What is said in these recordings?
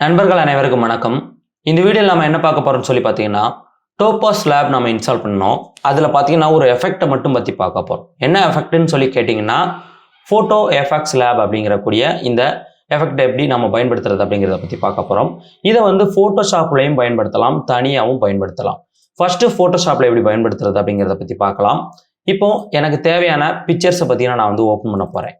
நண்பர்கள் அனைவருக்கும் வணக்கம். இந்த வீடியோவில் நம்ம என்ன பார்க்க போறோம்னு சொல்லி பார்த்தீங்கன்னா, டோபாஸ் லேப் நம்ம இன்ஸ்டால் பண்ணோம். அதில் பார்த்தீங்கன்னா ஒரு எஃபெக்ட்டை மட்டும் பற்றி பார்க்க போகிறோம். என்ன எஃபெக்ட்னு சொல்லி கேட்டிங்கன்னா, ஃபோட்டோ எஃபெக்ட்ஸ் லேப் அப்படிங்கிறக்கூடிய இந்த எஃபெக்ட் எப்படி நம்ம பயன்படுத்துறது அப்படிங்கிறத பற்றி பார்க்க போகிறோம். இதை வந்து ஃபோட்டோஷாப்லையும் பயன்படுத்தலாம், தனியாகவும் பயன்படுத்தலாம். ஃபர்ஸ்ட்டு ஃபோட்டோஷாப்பில் எப்படி பயன்படுத்துறது அப்படிங்கிறத பற்றி பார்க்கலாம். இப்போ எனக்கு தேவையான பிக்சர்ஸை பார்த்தீங்கன்னா நான் வந்து ஓப்பன் பண்ண போகிறேன்.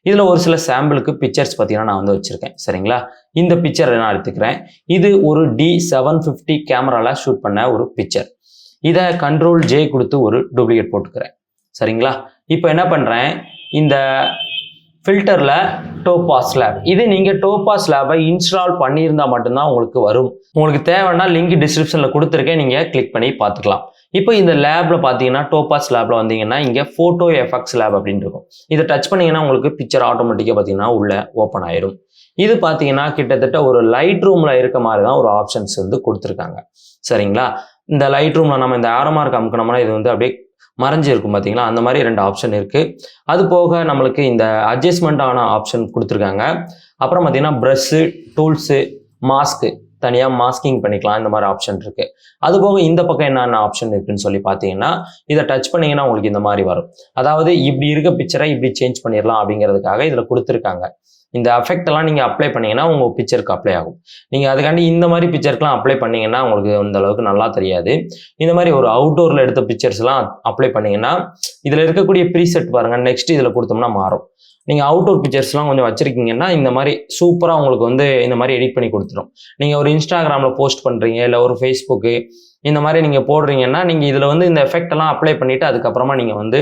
இதில் ஒரு சில சாம்பிளுக்கு பிக்சர்ஸ் பார்த்தீங்கன்னா நான் வந்து வச்சுருக்கேன். சரிங்களா? இந்த பிக்சரை நான் எடுத்துக்கிறேன். இது ஒரு D750 கேமராவில் ஷூட் பண்ண ஒரு பிக்சர். இதை Ctrl J கொடுத்து ஒரு டூப்ளிகேட் போட்டுக்கிறேன். சரிங்களா? இப்போ என்ன பண்ணுறேன், இந்த ஃபில்டரில் டோபாஸ் லேப், இது நீங்கள் டோபாஸ் லேபை இன்ஸ்டால் பண்ணியிருந்தால் மட்டும்தான் உங்களுக்கு வரும். உங்களுக்கு தேவைன்னா லிங்க் டிஸ்கிரிப்ஷனில் கொடுத்துருக்கேன், நீங்கள் கிளிக் பண்ணி பார்த்துக்கலாம். இப்போ இந்த லேபில் பார்த்தீங்கன்னா டோபாஸ் லேபில் வந்தீங்கன்னா இங்கே ஃபோட்டோ எஃபெக்ட்ஸ் லேப் அப்படின்னு இருக்கும். இதை டச் பண்ணிங்கன்னா உங்களுக்கு பிக்சர் ஆட்டோமேட்டிக்காக பார்த்தீங்கன்னா உள்ளே ஓப்பன் ஆயிடும். இது பார்த்தீங்கன்னா கிட்டத்தட்ட ஒரு லைட் ரூமில் இருக்க மாதிரி தான் ஒரு ஆப்ஷன்ஸ் வந்து கொடுத்துருக்காங்க. சரிங்களா? இந்த லைட் ரூமில் நம்ம இந்த ஆரோ மார்க் அமுக்கணும்னா இது வந்து அப்படியே மறைஞ்சு இருக்கும் பார்த்தீங்களா, அந்த மாதிரி 2 ஆப்ஷன் இருக்குது. அது போக நம்மளுக்கு இந்த அட்ஜஸ்ட்மெண்ட் ஆன ஆப்ஷன் கொடுத்துருக்காங்க. அப்புறம் பார்த்தீங்கன்னா ப்ரஷ்ஷு, டூல்ஸு, மாஸ்க்கு, தனியாக மாஸ்கிங் பண்ணிக்கலாம், இந்த மாதிரி ஆப்ஷன் இருக்குது. அது போக இந்த பக்கம் என்னென்ன ஆப்ஷன் இருக்குன்னு சொல்லி பார்த்தீங்கன்னா, இதை டச் பண்ணிங்கன்னா உங்களுக்கு இந்த மாதிரி வரும். அதாவது இப்படி இருக்க பிக்சரை இப்படி சேஞ்ச் பண்ணிடலாம் அப்படிங்கிறதுக்காக இதில் கொடுத்துருக்காங்க. இந்த எஃபெக்டெல்லாம் நீங்கள் அப்ளை பண்ணிங்கன்னா உங்கள் பிக்சருக்கு அப்ளை ஆகும். நீங்கள் அதுக்காண்டி இந்த மாதிரி பிக்சருக்குலாம் அப்ளை பண்ணிங்கன்னா உங்களுக்கு அந்த அளவுக்கு நல்லா தெரியாது. இந்த மாதிரி ஒரு அவுட்டோரில் எடுத்த பிக்சர்ஸ்லாம் அப்ளை பண்ணிங்கன்னா இதில் இருக்கக்கூடிய ப்ரீசெட் பாருங்கள், நெக்ஸ்ட் இதில் கொடுத்தோம்னா மாறும். நீங்கள் அவுட்டோர் பிக்சர்ஸ்லாம் கொஞ்சம் வச்சுருக்கீங்கன்னா இந்த மாதிரி சூப்பராக உங்களுக்கு வந்து இந்த மாதிரி எடிட் பண்ணி கொடுத்துரும். நீங்கள் ஒரு இன்ஸ்டாகிராமில் போஸ்ட் பண்ணுறீங்க, இல்லை ஒரு ஃபேஸ்புக்கு இந்த மாதிரி நீங்கள் போடுறீங்கன்னா நீங்கள் இதில் வந்து இந்த எஃபெக்டெல்லாம் அப்ளை பண்ணிவிட்டு அதுக்கப்புறமா நீங்கள் வந்து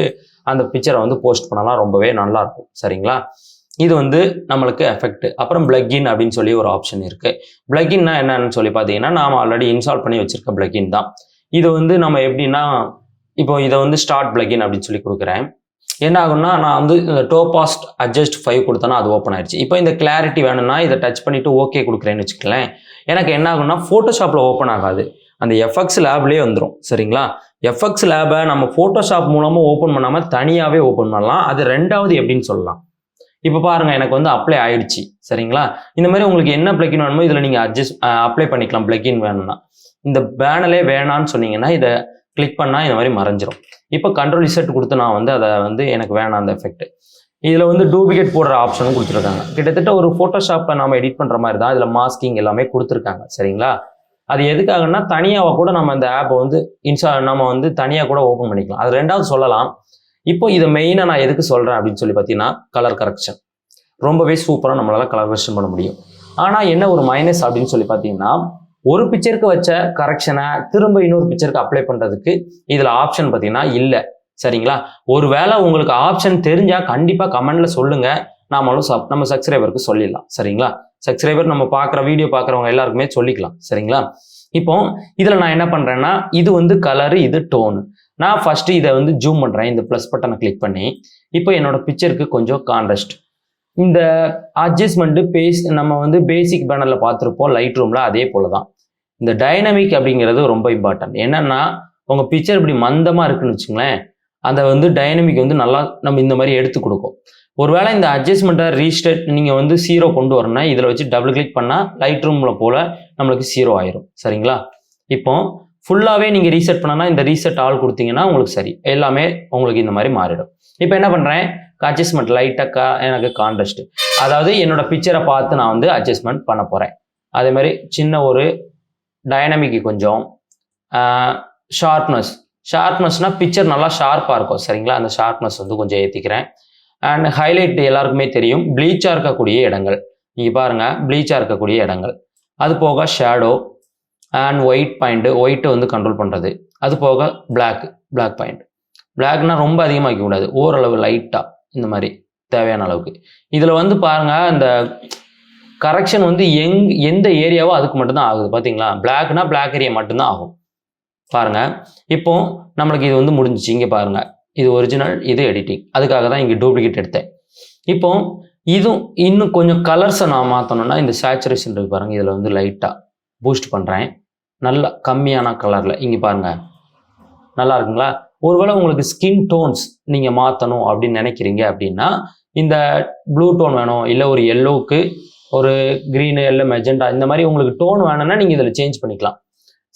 அந்த பிக்சரை வந்து போஸ்ட் பண்ணலாம். ரொம்பவே நல்லாயிருக்கும். சரிங்களா? இது வந்து நம்மளுக்கு எஃபெக்ட். அப்புறம் பிளக்இன் அப்படின்னு சொல்லி ஒரு ஆப்ஷன் இருக்குது. பிளக்இன்னா என்னன்னு சொல்லி பார்த்தீங்கன்னா, நாம் ஆல்ரெடி இன்ஸ்டால் பண்ணி வச்சிருக்க பிளக்இன் தான். இது வந்து நம்ம எப்படின்னா, இப்போ இதை வந்து ஸ்டார்ட் பிளக்இன் அப்படின்னு சொல்லி கொடுக்குறேன். என்ன ஆகும்னா, நான் வந்து இந்த டோபாஸ் அட்ஜஸ்ட் 5 கொடுத்தேன்னா அது ஓப்பன் ஆயிடுச்சு. இப்போ இந்த கிளாரிட்டி வேணும்னா இதை டச் பண்ணிவிட்டு ஓகே கொடுக்குறேன்னு வச்சுக்கலேன், எனக்கு என்ன ஆகும்னா ஃபோட்டோஷாப்பில் ஓப்பன் ஆகாது, அந்த எஃபெக்ட்ஸ் லேப்லேயே வந்துடும். சரிங்களா? எஃபெக்ட்ஸ் லேபை நம்ம ஃபோட்டோஷாப் மூலமாக ஓப்பன் பண்ணாமல் தனியாகவே ஓப்பன் பண்ணலாம். அது 2வது எப்படின்னு சொல்லலாம். இப்போ பாருங்கள், எனக்கு வந்து அப்ளை ஆயிடுச்சு. சரிங்களா? இந்த மாதிரி உங்களுக்கு என்ன பிளக்கின் வேணுமோ இதில் நீங்கள் அப்ளை பண்ணிக்கலாம். பிளக்கின் வேணும்னா இந்த பேனலே வேணான்னு சொன்னீங்கன்னா இதை கிளிக் பண்ணால் இந்த மாதிரி மறைஞ்சிரும். இப்போ Ctrl Z கொடுத்து நான் வந்து அதை வந்து எனக்கு வேணாம் அந்த எஃபெக்ட். இதில் வந்து டூப்ளிகேட் போடுற ஆப்ஷனும் கொடுத்துருக்காங்க. கிட்டத்தட்ட ஒரு ஃபோட்டோஷாப்பை நம்ம எடிட் பண்ணுற மாதிரி தான் இதில் மாஸ்கிங் எல்லாமே கொடுத்துருக்காங்க. சரிங்களா? அது எதுக்காகன்னா தனியாக கூட நம்ம அந்த ஆப்பை வந்து நம்ம வந்து தனியாக கூட ஓப்பன் பண்ணிக்கலாம். அது 2வது சொல்லலாம். இப்போ இதை மெயினாக நான் எதுக்கு சொல்கிறேன் அப்படின்னு சொல்லி பார்த்தீங்கன்னா, கலர் கரெக்ஷன் ரொம்பவே சூப்பராக நம்மளால் கலர் கரெக்ஷன் பண்ண முடியும். ஆனால் என்ன ஒரு மைனஸ் அப்படின்னு சொல்லி பார்த்தீங்கன்னா, ஒரு பிக்சருக்கு வச்ச கரெக்ஷனை திரும்ப இன்னொரு பிக்சருக்கு அப்ளை பண்ணுறதுக்கு இதில் ஆப்ஷன் பார்த்தீங்கன்னா இல்லை. சரிங்களா? ஒரு வேளை உங்களுக்கு ஆப்ஷன் தெரிஞ்சால் கண்டிப்பாக கமெண்டில் சொல்லுங்கள், நம்ம சப்ஸ்கிரைபருக்கு சொல்லிடலாம். சரிங்களா? சப்ஸ்கிரைபர் நம்ம பார்க்குற வீடியோ பார்க்குறவங்க எல்லாருக்குமே சொல்லிக்கலாம். சரிங்களா? இப்போ இதில் நான் என்ன பண்ணுறேன்னா, இது வந்து கலரு, இது டோனு. நான் ஃபஸ்ட்டு இதை வந்து ஜூம் பண்ணுறேன், இந்த ப்ளஸ் பட்டனை கிளிக் பண்ணி. இப்போ என்னோட பிக்சருக்கு கொஞ்சம் கான்ட்ராஸ்ட், இந்த அட்ஜஸ்ட்மெண்ட்டு நம்ம வந்து பேசிக் பேனரில் பார்த்துருப்போம் லைட் ரூமில், அதே போல் தான். இந்த டைனமிக் அப்படிங்கிறது ரொம்ப இம்பார்ட்டன்ட். என்னென்னா உங்கள் பிக்சர் இப்படி மந்தமாக இருக்குன்னு வச்சுங்களேன், அதை வந்து டைனமிக் வந்து நல்லா நம்ம இந்த மாதிரி எடுத்து கொடுக்கும். ஒருவேளை இந்த அட்ஜஸ்ட்மெண்ட்டை ரீஸ்டேட் நீங்கள் வந்து 0 கொண்டு வரணும்னா இதில் வச்சு டபுள் கிளிக் பண்ணால் லைட் ரூமில் போல் நம்மளுக்கு 0 ஆயிரும். சரிங்களா? இப்போ ஃபுல்லாகவே நீங்கள் ரீசெட் பண்ணனா இந்த ரீசெட் ஆல் கொடுத்தீங்கன்னா உங்களுக்கு சரி, எல்லாமே உங்களுக்கு இந்த மாதிரி மாறிடும். இப்போ என்ன பண்ணுறேன், அட்ஜஸ்ட்மெண்ட் லைட்டாக எனக்கு கான்ட்ராஸ்ட், அதாவது என்னோட பிக்சரை பார்த்து நான் வந்து அட்ஜஸ்ட்மெண்ட் பண்ண போகிறேன். அதே மாதிரி சின்ன ஒரு டைனமிக்கு கொஞ்சம் ஷார்ப்னஸ்னால் பிக்சர் நல்லா ஷார்ப்பாக இருக்கும். சரிங்களா? அந்த ஷார்ப்னஸ் வந்து கொஞ்சம் ஏற்றிக்கிறேன். அண்ட் ஹைலைட் எல்லாருக்குமே தெரியும், ப்ளீச்சாக இருக்கக்கூடிய இடங்கள், நீங்கள் பாருங்கள் ப்ளீச்சாக இருக்கக்கூடிய இடங்கள். அது போக ஷேடோ அண்ட் ஒயிட் பாயிண்ட்டு, ஒயிட்டை வந்து கண்ட்ரோல் பண்ணுறது. அது போக பிளாக் பாயிண்ட். பிளாக்னா ரொம்ப அதிகமாக வைக்கக்கூடாது, ஓரளவு லைட்டாக இந்த மாதிரி தேவையான அளவுக்கு. இதில் வந்து பாருங்கள், இந்த கரெக்ஷன் வந்து எந்த ஏரியாவோ அதுக்கு மட்டும்தான் ஆகுது. பார்த்தீங்களா? பிளாக்னா பிளாக் ஏரியா மட்டும்தான் ஆகும். பாருங்கள், இப்போ நம்மளுக்கு இது வந்து முடிஞ்சிச்சு. இங்கே பாருங்கள், இது ஒரிஜினல், இது எடிட்டிங். அதுக்காக தான் இங்கே டூப்ளிகேட் எடுத்தேன். இப்போ இதுவும் இன்னும் கொஞ்சம் கலர்ஸை நான் மாற்றணும்னா இந்த சேச்சுரேஷன் இருக்கு பாருங்கள், இதில் வந்து லைட்டாக பூஸ்ட் பண்ணுறேன், நல்லா கம்மியான கலரில். இங்கே பாருங்கள், நல்லா இருக்குங்களா? ஒருவேளை உங்களுக்கு ஸ்கின் டோன்ஸ் நீங்கள் மாற்றணும் அப்படின்னு நினைக்கிறீங்க அப்படின்னா இந்த ப்ளூ டோன் வேணும், இல்லை ஒரு எல்லோவுக்கு ஒரு க்ரீனு இல்லை மெஜெண்டா இந்த மாதிரி உங்களுக்கு டோன் வேணும்னா நீங்கள் இதில் சேஞ்ச் பண்ணிக்கலாம்.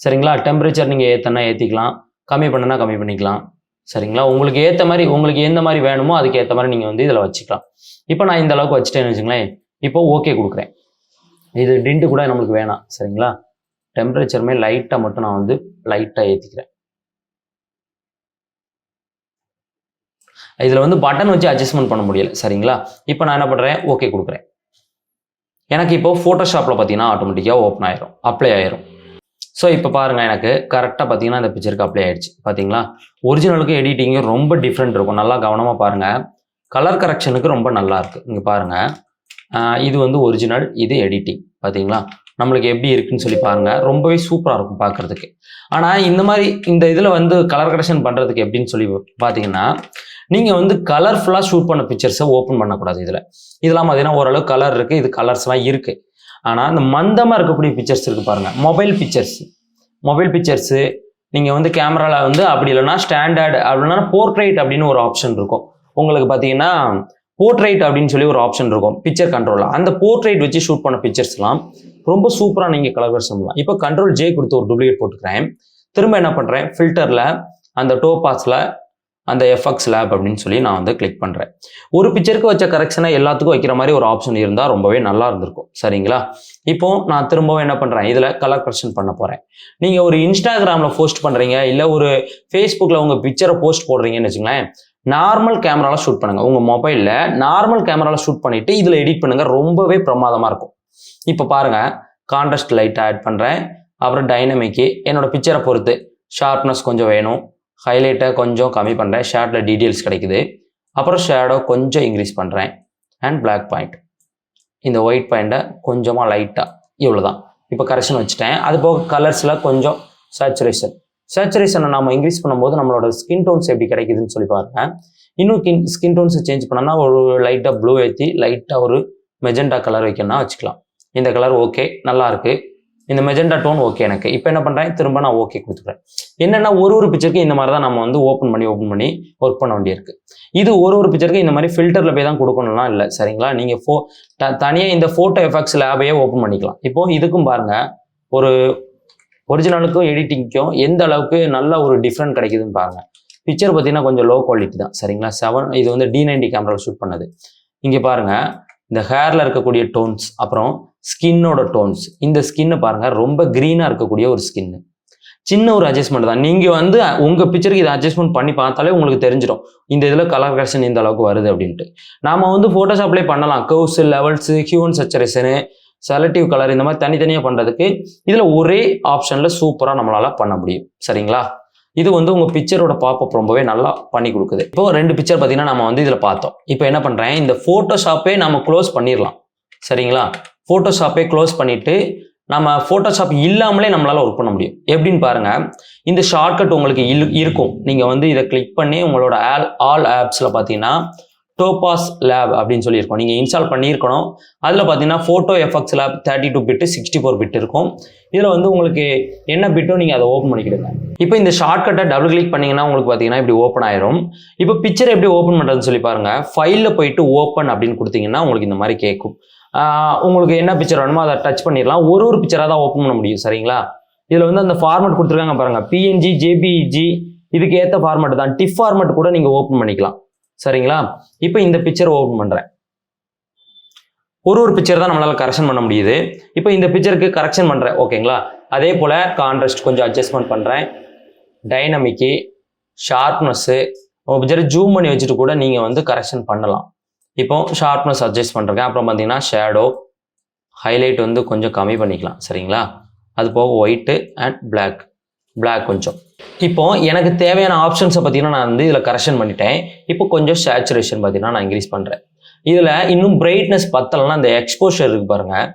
சரிங்களா? டெம்பரேச்சர் நீங்கள் ஏற்றனா ஏற்றிக்கலாம், கம்மி பண்ணனா கம்மி பண்ணிக்கலாம். சரிங்களா? உங்களுக்கு ஏற்ற மாதிரி உங்களுக்கு எந்த மாதிரி வேணுமோ அதுக்கு ஏற்ற மாதிரி நீங்கள் வந்து இதில் வச்சுக்கலாம். இப்போ நான் இந்த அளவுக்கு வச்சுட்டேன்னு வச்சுங்களேன். இப்போ ஓகே கொடுக்குறேன். இது டிண்டு கூட நம்மளுக்கு வேணாம். சரிங்களா? டெம்பரேச்சருமே லைட்டாக மட்டும் நான் வந்து லைட்டாக ஏற்றிக்கிறேன். இதில் வந்து பட்டன் வச்சு அட்ஜஸ்ட்மெண்ட் பண்ண முடியல. சரிங்களா? இப்போ நான் என்ன பண்ணுறேன், ஓகே கொடுக்குறேன். எனக்கு இப்போ ஃபோட்டோஷாப்பில் பார்த்தீங்கன்னா ஆட்டோமேட்டிக்காக ஓப்பன் ஆயிரும், அப்ளை ஆயிரும். ஸோ இப்போ பாருங்கள், எனக்கு கரெக்டாக பார்த்தீங்கன்னா இந்த பிக்சருக்கு அப்ளை ஆயிடுச்சு. பார்த்தீங்களா? ஒரிஜினலுக்கு எடிட்டிங்கும் ரொம்ப டிஃப்ரெண்ட் இருக்கும். நல்லா கவனமாக பாருங்கள். கலர் கரெக்ஷனுக்கு ரொம்ப நல்லா இருக்குது. இங்கே பாருங்கள், இது வந்து ஒரிஜினல், இது எடிட்டிங். பார்த்தீங்களா? நம்மளுக்கு எப்படி இருக்குன்னு சொல்லி பாருங்கள். ரொம்பவே சூப்பராக இருக்கும் பார்க்குறதுக்கு. ஆனால் இந்த மாதிரி இந்த இதில் வந்து கலர் கரெக்ஷன் பண்ணுறதுக்கு எப்படின்னு சொல்லி பார்த்தீங்கன்னா, நீங்கள் வந்து கலர்ஃபுல்லாக ஷூட் பண்ண பிக்சர்ஸை ஓப்பன் பண்ணக்கூடாது. இதெல்லாம் பார்த்தீங்கன்னா ஓரளவு கலர் இருக்குது, இது கலர்ஸ்லாம் இருக்குது. ஆனால் இந்த மந்தமாக இருக்கக்கூடிய பிக்சர்ஸ் இருக்குது பாருங்கள், மொபைல் பிக்சர்ஸு நீங்கள் வந்து கேமராவில் வந்து அப்படி இல்லைன்னா ஸ்டாண்டர்ட் அப்படின்னா போர்ட்ரைட் அப்படின்னு ஒரு ஆப்ஷன் இருக்கும். உங்களுக்கு பார்த்தீங்கன்னா போர்ட்ரைட் அப்படின்னு சொல்லி ஒரு ஆப்ஷன் இருக்கும் பிக்சர் கண்ட்ரோலில். அந்த போர்ட்ரைட் வச்சு ஷூட் பண்ண பிக்சர்ஸ்லாம் ரொம்ப சூப்பராக நீங்கள் கலர் கரெக்ஷன் பண்ணலாம். இப்போ கண்ட்ரோல் ஜே கொடுத்து ஒரு டூப்ளிகேட் போட்டுக்கிறேன். திரும்ப என்ன பண்ணுறேன், ஃபில்டரில் அந்த டோபாஸில் அந்த எஃப்எக்ஸ் லேப் அப்படின்னு சொல்லி நான் வந்து கிளிக் பண்ணுறேன். ஒரு பிக்சருக்கு வச்ச கரெக்ஷனை எல்லாத்துக்கும் வைக்கிற மாதிரி ஒரு ஆப்ஷன் இருந்தால் ரொம்பவே நல்லா இருந்திருக்கும். சரிங்களா? இப்போ நான் திரும்பவும் என்ன பண்ணுறேன், இதில் கலர் கரெக்ஷன் பண்ண போகிறேன். நீங்கள் ஒரு இன்ஸ்டாகிராமில் போஸ்ட் பண்ணுறீங்க, இல்லை ஒரு ஃபேஸ்புக்கில் உங்கள் பிக்சரை போஸ்ட் போடுறீங்கன்னு வச்சுங்களேன், நார்மல் கேமராவில் ஷூட் பண்ணுங்கள். உங்கள் மொபைலில் நார்மல் கேமராவில் ஷூட் பண்ணிவிட்டு இதில் எடிட் பண்ணுங்கள். ரொம்பவே பிரமாதமாக இருக்கும். இப்போ பாருங்கள், கான்ட்ராஸ்ட் லைட்டாக ஆட் பண்ணுறேன். அப்புறம் டைனமிக்கு என்னோட பிக்சரை பொறுத்து ஷார்ப்னஸ் கொஞ்சம் வேணும், ஹைலைட்டை கொஞ்சம் கம்மி பண்ணுறேன், ஷேட்டில் டீட்டெயில்ஸ் கிடைக்குது. அப்புறம் ஷேடோ கொஞ்சம் இன்க்ரீஸ் பண்ணுறேன். அண்ட் பிளாக் பாயிண்ட், இந்த ஒயிட் பாயிண்ட்டை கொஞ்சமாக லைட்டாக, இவ்வளோதான். இப்போ கரெக்ஷன் வச்சுட்டேன். அது போக கலர்ஸில் கொஞ்சம் சேச்சுரேஷனை நம்ம இன்க்ரீஸ் பண்ணும்போது நம்மளோட ஸ்கின் டோன்ஸ் எப்படி கிடைக்குதுன்னு சொல்லி பாருங்கள். இன்னும் ஸ்கின் டோன்ஸை சேஞ்ச் பண்ணோன்னா ஒரு லைட்டாக ப்ளூ ஏற்றி லைட்டாக ஒரு மெஜெண்டா கலர் வைக்கணும்னா வச்சுக்கலாம். இந்த கலர் ஓகே, நல்லாயிருக்கு. இந்த மெஜெண்டா டோன் ஓகே எனக்கு. இப்போ என்ன பண்ணுறேன், திரும்ப நான் ஓகே கொடுத்துக்கிறேன். என்னென்னா ஒரு பிக்சருக்கு இந்த மாதிரி தான் நம்ம வந்து ஓப்பன் பண்ணி ஒர்க் பண்ண வேண்டியிருக்கு. இது ஒரு பிக்சருக்கு இந்த மாதிரி ஃபில்டரில் போய் தான் கொடுக்கணும்லாம் இல்லை. சரிங்களா? நீங்கள் தனியாக இந்த ஃபோட்டோ எஃபெக்ட்ஸ் லேபையே ஓப்பன் பண்ணிக்கலாம். இப்போது இதுக்கும் பாருங்கள், ஒரு ஒரிஜினலுக்கும் எடிட்டிங்க்கும் எந்த அளவுக்கு நல்ல ஒரு டிஃப்ரெண்ட் கிடைக்குதுன்னு பாருங்கள். பிக்சர் பார்த்தீங்கன்னா கொஞ்சம் லோ குவாலிட்டி தான். சரிங்களா? இது வந்து D90 கேமராவில் ஷூட் பண்ணது. இங்கே பாருங்கள், இந்த ஹேரில் இருக்கக்கூடிய டோன்ஸ், அப்புறம் ஸ்கின்னோட டோன்ஸ். இந்த ஸ்கின்னு பாருங்கள், ரொம்ப க்ரீனாக இருக்கக்கூடிய ஒரு ஸ்கின்னு. சின்ன ஒரு அட்ஜஸ்ட்மெண்ட் தான். நீங்கள் வந்து உங்கள் பிக்சருக்கு இதை அட்ஜஸ்ட்மெண்ட் பண்ணி பார்த்தாலே உங்களுக்கு தெரிஞ்சிடும் இந்த இதில் கலர் கரெக்ஷன் இந்த அளவுக்கு வருது அப்படின்ட்டு. நாம் வந்து ஃபோட்டோஷாப்லேயே பண்ணலாம். Curves, levels, hue and saturation, selective colour இந்த மாதிரி தனித்தனியாக பண்ணுறதுக்கு இதில் ஒரே ஆப்ஷனில் சூப்பராக நம்மளால் பண்ண முடியும். சரிங்களா? இது வந்து உங்கள் பிக்சரோட பாப்பப் ரொம்பவே நல்லா பண்ணி கொடுக்குது. இப்போ 2 பிக்சர் பார்த்தீங்கன்னா நம்ம வந்து இதில் பார்த்தோம். இப்போ என்ன பண்ணுறேன், இந்த ஃபோட்டோஷாப்பே நம்ம க்ளோஸ் பண்ணிடலாம். சரிங்களா? ஃபோட்டோஷாப்பே க்ளோஸ் பண்ணிவிட்டு நம்ம ஃபோட்டோஷாப் இல்லாமலே நம்மளால் ஒர்க் பண்ண முடியும். எப்படின்னு பாருங்கள், இந்த ஷார்ட்கட் உங்களுக்கு இருக்கும். நீங்கள் வந்து இதை கிளிக் பண்ணி உங்களோட ஆல் ஆப்ஸில் பார்த்தீங்கன்னா டோபாஸ் லேப் அப்படின்னு சொல்லியிருக்கோம். நீங்கள் இன்ஸ்டால் பண்ணியிருக்கணும். அதில் பார்த்தீங்கன்னா ஃபோட்டோ எஃபெக்ட்ஸ் லேப் 32 பிட்டு 64 பிட் இருக்கும். இதில் வந்து உங்களுக்கு என்ன பிட்டோ நீங்கள் அதை ஓப்பன் பண்ணிக்கிடுங்க. இப்போ இந்த ஷார்ட்கட்டை டபுள் கிளிக் பண்ணிங்கன்னா உங்களுக்கு பார்த்தீங்கன்னா இப்படி ஓப்பன் ஆயிரும். இப்போ பிக்சரை எப்படி ஓப்பன் பண்ணுறதுன்னு சொல்லி பாருங்கள். ஃபைலில் போயிட்டு ஓப்பன் அப்படின்னு கொடுத்தீங்கன்னா உங்களுக்கு இந்த மாதிரி கேட்கும். உங்களுக்கு என்ன பிக்சர் வேணுமோ அதை டச் பண்ணிடலாம். ஒரு பிக்சராக தான் ஓப்பன் பண்ண முடியும். சரிங்களா? இதில் வந்து அந்த ஃபார்மேட் கொடுத்துருக்காங்க பாருங்கள், PNG, JPEG, இதுக்கு ஏற்ற ஃபார்மேட் தான். டிஃப் ஃபார்மேட் கூட நீங்கள் ஓப்பன் பண்ணிக்கலாம். சரிங்களா? இப்போ இந்த பிக்சர் ஓப்பன் பண்ணுறேன். ஒரு பிக்சர் தான் நம்மளால் கரெக்ஷன் பண்ண முடியுது. இப்போ இந்த பிக்சருக்கு கரெக்ஷன் பண்ணுறேன். ஓகேங்களா? அதே போல் கான்ட்ராஸ்ட் கொஞ்சம் அட்ஜஸ்ட்மெண்ட் பண்ணுறேன். டைனமிக்கு, ஷார்ப்னஸ்ஸு, பிக்சரை ஜூம் பண்ணி வச்சுட்டு கூட நீங்கள் வந்து கரெக்ஷன் பண்ணலாம். இப்போ ஷார்ப்னஸ் அட்ஜஸ்ட் பண்ணுறேன். அப்புறம் பார்த்தீங்கன்னா ஷேடோ, ஹைலைட் வந்து கொஞ்சம் கம்மி பண்ணிக்கலாம். சரிங்களா? அது போக ஒயிட்டு அண்ட் பிளாக் கொஞ்சம். இப்போ எனக்கு தேவையான ஆப்ஷன்ஸை பார்த்தீங்கன்னா நான் வந்து இதில் கரெக்ஷன் பண்ணிட்டேன். இப்போ கொஞ்சம் சேச்சுரேஷன் பார்த்தீங்கன்னா நான் இன்க்ரீஸ் பண்ணுறேன். இதில் இன்னும் பிரைட்னஸ் பத்தலைன்னா இந்த எக்ஸ்போஷர் இருக்குது பாருங்கள்,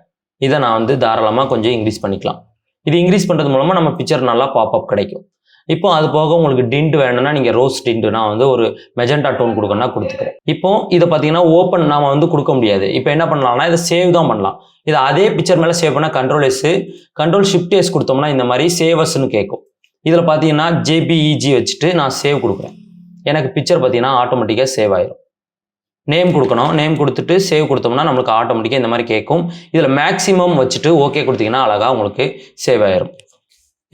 இதை நான் வந்து தாராளமாக கொஞ்சம் இன்க்ரீஸ் பண்ணிக்கலாம். இது இன்க்ரீஸ் பண்ணுறது மூலமாக நம்ம பிக்சர் நல்லா பாப்அப் கிடைக்கும். இப்போ அது போக உங்களுக்கு டிண்ட் வேணும்னா நீங்கள் ரோஸ் டிண்ட் நான் வந்து ஒரு மெஜெண்டா டோன் கொடுக்கணும்னா கொடுத்துக்கிறேன். இப்போ இதை பார்த்தீங்கன்னா ஓப்பன் நாம் வந்து கொடுக்க முடியாது. இப்போ என்ன பண்ணலாம்னா இதை சேவ் தான் பண்ணலாம். இதை அதே பிக்சர் மேலே சேவ் பண்ணால் கண்ட்ரோல் ஷிஃப்ட் எஸ் கொடுத்தோம்னா இந்த மாதிரி சேவஸ்ன்னு கேட்கும். இதில் பார்த்தீங்கன்னா JPEG வச்சுட்டு நான் சேவ் கொடுக்குறேன். எனக்கு பிக்சர் பார்த்தீங்கன்னா ஆட்டோமேட்டிக்காக சேவ் ஆயிரும். நேம் கொடுக்கணும். நேம் கொடுத்துட்டு சேவ் கொடுத்தோம்னா நம்மளுக்கு ஆட்டோமேட்டிக்காக இந்த மாதிரி கேட்கும். இதில் மேக்ஸிமம் வச்சுட்டு ஓகே கொடுத்தீங்கன்னா அழகாக உங்களுக்கு சேவ் ஆயிரும்.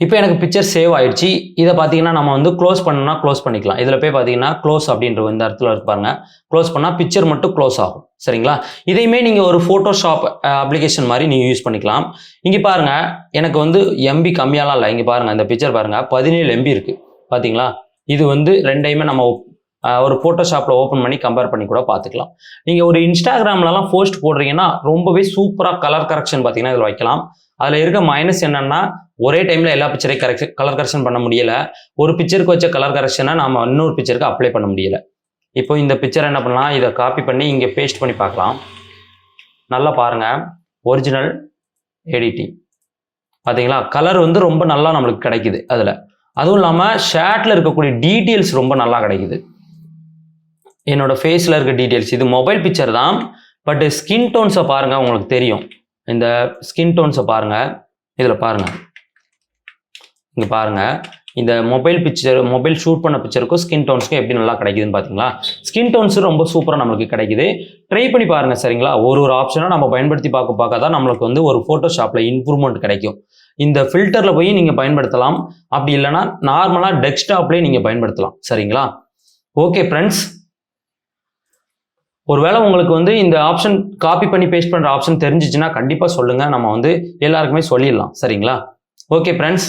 இப்போ எனக்கு பிக்சர் சேவ் ஆயிடுச்சு. இதை பார்த்தீங்கன்னா நம்ம வந்து க்ளோஸ் பண்ணணும்னா க்ளோஸ் பண்ணிக்கலாம். இதில் போய் பார்த்தீங்கன்னா க்ளோஸ் அப்படின்ற இந்த இடத்துல இருப்பாங்க. க்ளோஸ் பண்ணால் பிக்சர் மட்டும் க்ளோஸ் ஆகும். சரிங்களா? இதையுமே நீங்கள் ஒரு ஃபோட்டோஷாப் அப்ளிகேஷன் மாதிரி நீங்கள் யூஸ் பண்ணிக்கலாம். இங்கே பாருங்கள், எனக்கு வந்து எம்பி கம்மியாலாம் இல்லை. இங்கே பாருங்கள், இந்த பிக்சர் பாருங்கள் 17 எம்பி இருக்குது. பார்த்தீங்களா? இது வந்து ரெண்டையுமே நம்ம ஒரு ஃபோட்டோஷாப்பில் ஓப்பன் பண்ணி கம்பேர் பண்ணி கூட பார்த்துக்கலாம். நீங்கள் ஒரு இன்ஸ்டாகிராம்லலாம் போஸ்ட் போடுறீங்கன்னா ரொம்பவே சூப்பராக கலர் கரெக்ஷன் பார்த்தீங்கன்னா இதில் வைக்கலாம். அதில் இருக்க மைனஸ் என்னென்னா ஒரே டைமில் எல்லா பிக்சரையும் கலர் கரெக்ஷன் பண்ண முடியலை. ஒரு பிக்சருக்கு வச்ச கலர் கரெக்ஷனை நம்ம இன்னொரு பிக்சருக்கு அப்ளை பண்ண முடியலை. இப்போ இந்த பிக்சரை என்ன பண்ணலாம், இதை காப்பி பண்ணி இங்கே பேஸ்ட் பண்ணி பார்க்கலாம். நல்லா பாருங்கள், ஒரிஜினல் எடிட்டிங் பார்த்தீங்களா? கலர் வந்து ரொம்ப நல்லா நம்மளுக்கு கிடைக்குது. அதில் அதுவும் இல்லாமல் ஷேட்டில் இருக்கக்கூடிய டீட்டெயில்ஸ் ரொம்ப நல்லா கிடைக்குது. என்னோட ஃபேஸில் இருக்க டீட்டெயில்ஸ் இது மொபைல் பிக்சர் தான். பட் ஸ்கின் டோன்ஸை பாருங்கள், உங்களுக்கு தெரியும். இந்த ஸ்கின் டோன்ஸை பாருங்கள். இதில் பாருங்கள், இங்கே பாருங்கள், இந்த மொபைல் ஷூட் பண்ண பிக்சருக்கும் ஸ்கின் டோன்ஸுக்கும் எப்படி நல்லா கிடைக்குதுன்னு பார்த்தீங்களா? ஸ்கின் டோன்ஸு ரொம்ப சூப்பராக நம்மளுக்கு கிடைக்குது. ட்ரை பண்ணி பாருங்கள். சரிங்களா? ஒரு ஆப்ஷனாக நம்ம பயன்படுத்தி பார்க்க தான் நம்மளுக்கு வந்து ஒரு ஃபோட்டோஷாப்பில் இம்ப்ரூவ்மெண்ட் கிடைக்கும். இந்த ஃபில்டரில் போய் நீங்கள் பயன்படுத்தலாம். அப்படி இல்லைனா நார்மலாக டெஸ்க்டாப்லேயே நீங்கள் பயன்படுத்தலாம். சரிங்களா? ஓகே ஃப்ரெண்ட்ஸ், ஒருவேளை உங்களுக்கு வந்து இந்த ஆப்ஷன் காப்பி பண்ணி பேஸ்ட் பண்ணுற ஆப்ஷன் தெரிஞ்சிச்சுன்னா கண்டிப்பாக சொல்லுங்கள். நம்ம வந்து எல்லாருக்குமே சொல்லிடலாம். சரிங்களா? Okay friends,